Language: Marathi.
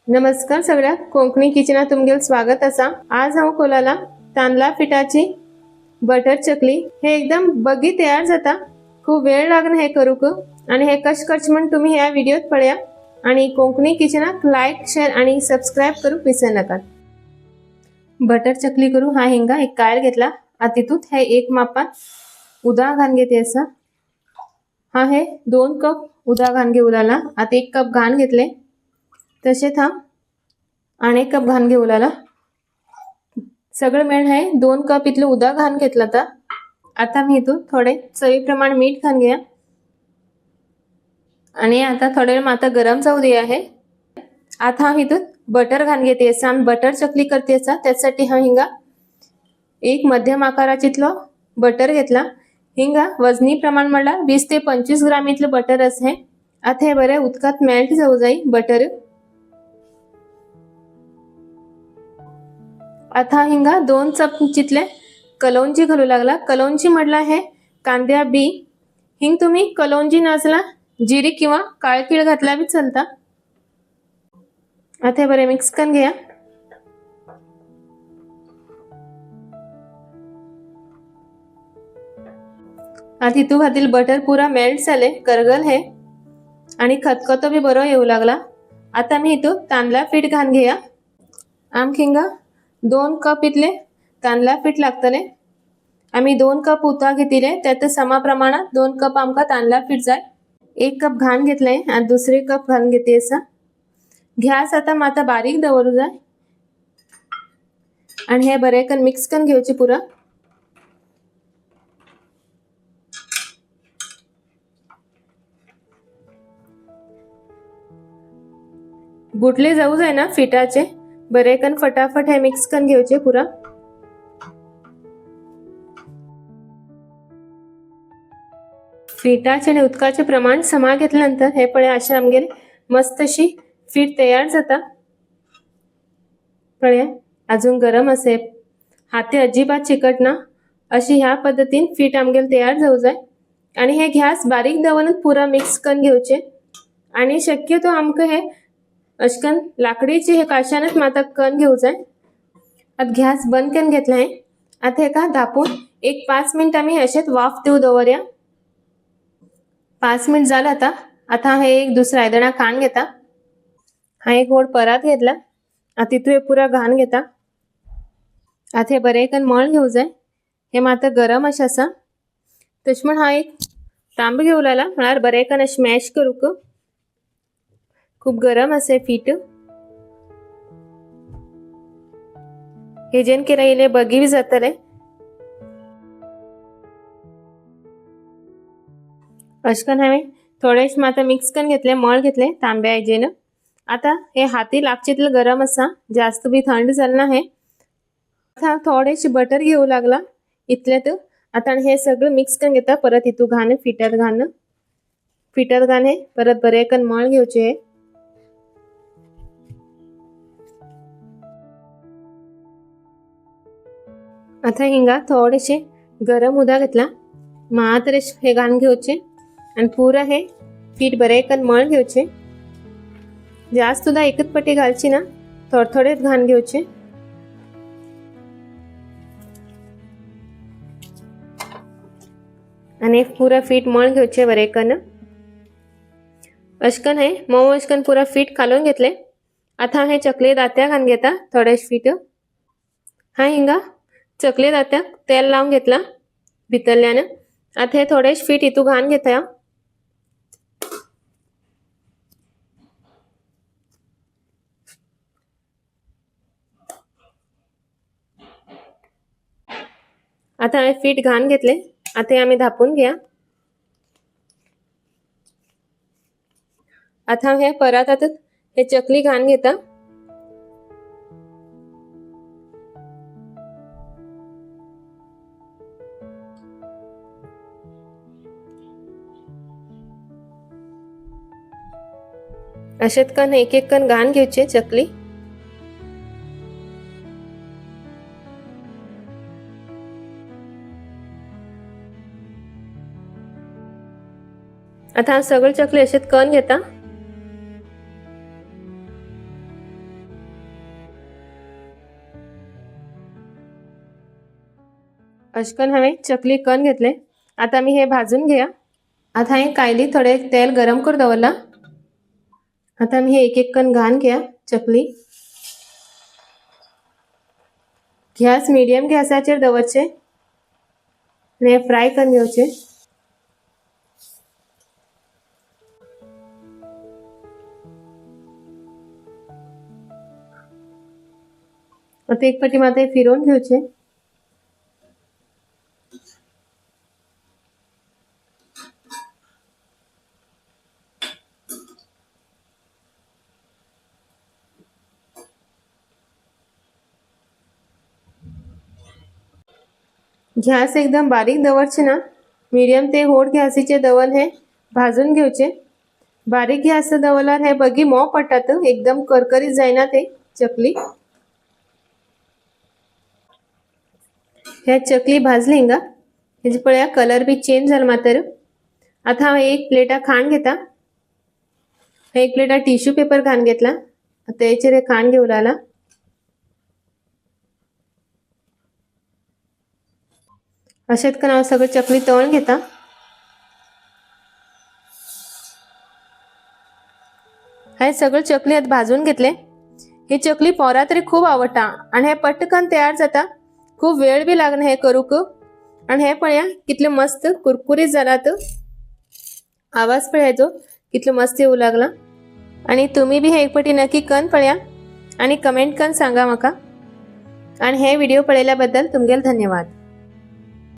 नमस्कार सगळ्या कोंकणी किचनात तुमगेल स्वागत असा। आज हांव कोलाला तांदळा पिठाची बटर चकली हे एकदम बगी तयार जाता। खूप वेळ लागना हे करूक आणि हे कश करचे म्हण तुम्ही ह्या व्हिडिओत पळया आणि कोंकणी किचनाक लाईक शेअर आणि सबस्क्राइब करूक विसरू नका। बटर चकली करू हा हिंगा एक कायल घेतला। आता तितूत हे एक मापात उदा घान घेते असा। हा हे 2 कप उदा घान घेऊ लागला। आता 1 कप घान घेतले तसेच हा आणि 1 कप घान घेऊ लागला। सगळं मिळून हे 2 कप इतलं उदा घान घेतला था। आता मी इथून थोडे चवीप्रमाणे मीठ घान घ्या आणि आता थोडे वेळ आता गरम जाऊ दे आहे। आता हम इथून बटर घान घेते असा। बटर चकली करते असा त्यासाठी हा हिंगा एक मध्यम आकाराचितलो बटर घेतला। हिंगा वजनी प्रमाण म्हणला 20 ते 25 ग्राम इतलं बटर असे। आता हे बरे उदकात मेल्ट जाऊ जाई बटर। आता हिंगा 2 चमचितले कलौंजी घालू लागला। कलौंजी म्हटला हे कांद्या बी हिंग तुम्ही कलौंजी नसला जिरी किंवा काळकीळ घातला बी चलता। आता हे बरे मिक्स करून घ्या। आता इतू घातील बटर पुरा मेल्ट झाले करगल हे आणि खतखतो बी बरो येऊ लागला। आता मी इतू तांदळा पीठ घान घ्या। आमक हिंगा 2 कप इतले तांदळा पीठ लागतले। आम्ही 2 कप उता घेतले त्यात समा प्रमाणात 2 कप आमका तांदळा पीठ जाय। 1 कप घान घेतले आणि दुसरे कप घान घेते असा। गॅस आता माता बारीक दवरू जाय आणि हे बरे कन मिक्स करून घेऊचे पुरा। गुटले जाऊ जाय ना पिठाचे बरे कन फटाफट हे मिक्स करून घेऊचे पुरा। पिठाचे आणि उदकाचे प्रमाण समा घेतल्यानंतर हे पळे असे आमगेर मस्त अशी पीठ तयार जाता। पळे अजून गरम असे हाते अजिबात चिकटना अशी ह्या पद्धतीन पीठ आमगेर तयार जाऊ जाय आणि हे गॅस बारीक दवरून पुरा मिक्स करून घेऊचे आणि शक्यतो आमक हे अशकन लाकडीची हे काशानच माता करून घेऊ जाय। आता गॅस बंद करून घेतला आहे। आता हे का धापून एक 5 मिनिट आम्ही असेच वाफ देऊ दवरया। 5 मिनिट झाला आता हे एक दुसरा आयदना खान घेता। हा एक गोड परात घेतला। आता तितू हे पुरा घान घेता। आता हे बरे कन मळ घेऊ जाय। हे माता गरम अशा असा तशमण हा एक तांब घेऊ लागला म्हळ्यार बरे कन स्मॅश करूक। खूप गरम असे पीठ हे जेन केले बगी बी जातले। अशकन हांवें थोडेश माता मिक्स करून घेतले मळ घेतले तांब्या आयजेन। आता हे हाती लागचितलं गरम असा जास्त बी थंड जालना हे। आता थोडेशी बटर घेऊ लागला इतलेत। आता हे सगळं मिक्स करून घेता परत इतू घान पिठात घान हे परत बरे कन मळ घेऊचे। आता हिंगा थोडेसे गरम उदा घेतला मात्र हे घान घेऊचे आणि पुरा हे पीठ बरे कन मळ घेऊचे। जास्त उदा एकच पट्टी घालची ना थोडे थोडेच घान घेऊचे। आणि पुरा पीठ मळ घेऊचे बरे कन अशकन हे मऊ अशकन पुरा पीठ कालून घेतले। आता हे चकली दात्या घान घेता थोडेश पीठ। हा हिंगा चकली दात्याक तेल लावून घेतला भितरल्यान। आता हे थोडेश पीठ इतू घान घेता। आता हे पीठ घान घेतले। आता हे आम्ही धापून घ्या। आता हे परातात हे चकली घान घेता। अशेत कन एक एक कन घान घेऊचे चकली। आता सगळे चकली अशेत करून घेता। अशकन हांवें चकली कण घेतले। आता मी हे भाजून घेया। आता हांवें कायली थोडे तेल गरम करून दवरला। आता मी हे एक एक कण घालून घेया चकली। गॅस मिडियम गॅसाचेर दवरचे आनी हे फ्राय करून घेवचे। आता एक पाटी मात्र फिरवून घेवचे। गॅस एकदम बारीक दवरचे ना, मीडियम ते व्हड गॅसीचेर दवरून हे भाजून घेवचे। बारीक गॅस दवरल्यार हे बगी मोव पडटात, एकदम करकरीत जायना ते चकली। हे चकली भाजली हिंगा, हेजी पळया कलर बी चेंज जाला मात्र। आता हांव एक प्लेटा खांड घेता। एक प्लेटा टिश्यू पेपर घालून घेतला। आता हेचेर हे खांड घेवून राहिला। अशेंच करून हांव सगळी चकली तळून घेता। हे सगळे चकली आतां भाजून घेतले। ही चकली पोरां तरी खूब आवडटा आनी हे पटकन तयार जाता। खूब वेळ बी लागना हे करूक। आनी हे पळया कितले मस्त कुरकुरीत जालात। आवाज पळया हेजो कितलो मस्त येवूं लागला। आनी तुमी बी हे एक पाटी नक्की करून पळया आनी कमेंट करून सांगा म्हाका। आनी हे व्हिडिओ पळयल्या बद्दल तुमगेले धन्यवाद।